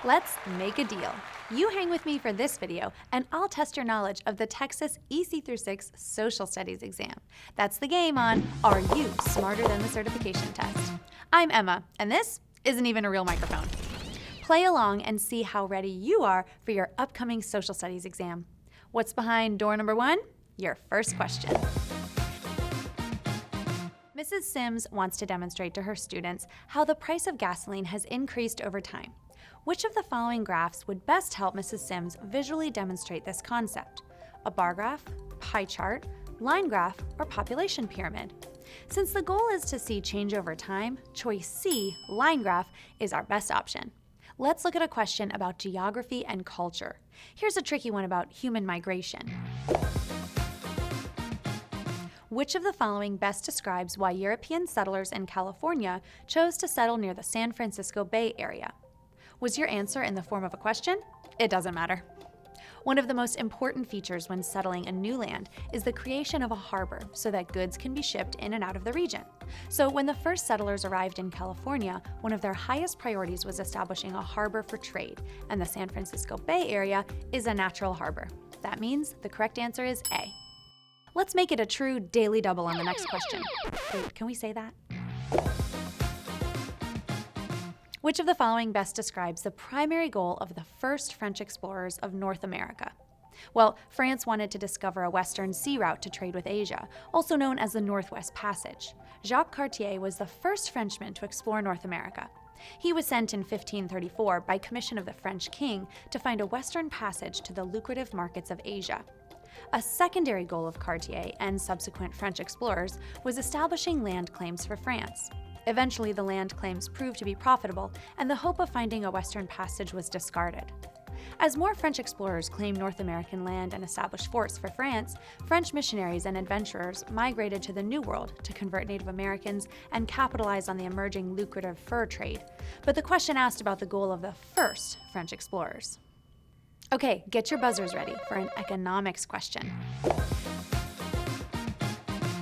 Let's make a deal. You hang with me for this video, and I'll test your knowledge of the TExES EC-6 Social Studies exam. That's the game on Are You Smarter Than the Certification Test? I'm Emma, and this isn't even a real microphone. Play along and see how ready you are for your upcoming Social Studies exam. What's behind door number 1? Your first question. Mrs. Sims wants to demonstrate to her students how the price of gasoline has increased over time. Which of the following graphs would best help Mrs. Sims visually demonstrate this concept? A bar graph, pie chart, line graph, or population pyramid? Since the goal is to see change over time, choice C, line graph, is our best option. Let's look at a question about geography and culture. Here's a tricky one about human migration. Which of the following best describes why European settlers in California chose to settle near the San Francisco Bay Area? Was your answer in the form of a question? It doesn't matter. One of the most important features when settling a new land is the creation of a harbor so that goods can be shipped in and out of the region. So when the first settlers arrived in California, one of their highest priorities was establishing a harbor for trade, and the San Francisco Bay Area is a natural harbor. That means the correct answer is A. Let's make it a true daily double on the next question. Wait, can we say that? Which of the following best describes the primary goal of the first French explorers of North America? Well, France wanted to discover a western sea route to trade with Asia, also known as the Northwest Passage. Jacques Cartier was the first Frenchman to explore North America. He was sent in 1534 by commission of the French king to find a western passage to the lucrative markets of Asia. A secondary goal of Cartier and subsequent French explorers was establishing land claims for France. Eventually, the land claims proved to be profitable, and the hope of finding a western passage was discarded. As more French explorers claimed North American land and established forts for France, French missionaries and adventurers migrated to the New World to convert Native Americans and capitalize on the emerging lucrative fur trade. But the question asked about the goal of the first French explorers. Okay, get your buzzers ready for an economics question.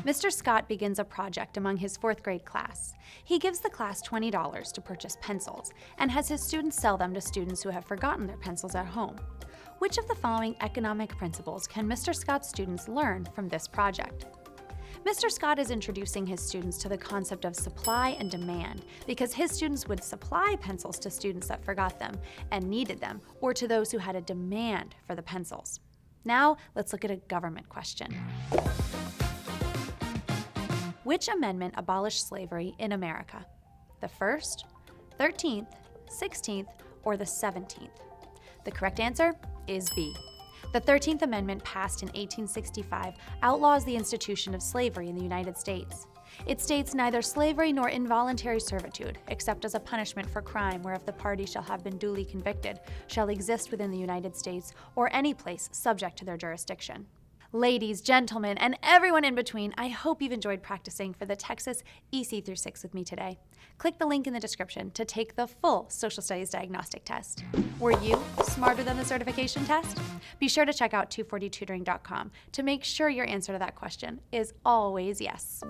Mr. Scott begins a project among his 4th grade class. He gives the class $20 to purchase pencils and has his students sell them to students who have forgotten their pencils at home. Which of the following economic principles can Mr. Scott's students learn from this project? Mr. Scott is introducing his students to the concept of supply and demand because his students would supply pencils to students that forgot them and needed them, or to those who had a demand for the pencils. Now, let's look at a government question. Which amendment abolished slavery in America? The 1st, 13th, 16th, or the 17th? The correct answer is B. The 13th Amendment, passed in 1865, outlaws the institution of slavery in the United States. It states neither slavery nor involuntary servitude, except as a punishment for crime whereof the party shall have been duly convicted, shall exist within the United States or any place subject to their jurisdiction. Ladies, gentlemen, and everyone in between, I hope you've enjoyed practicing for the TExES EC-6 with me today. Click the link in the description to take the full Social Studies Diagnostic Test. Were you smarter than the certification test? Be sure to check out 240tutoring.com to make sure your answer to that question is always yes.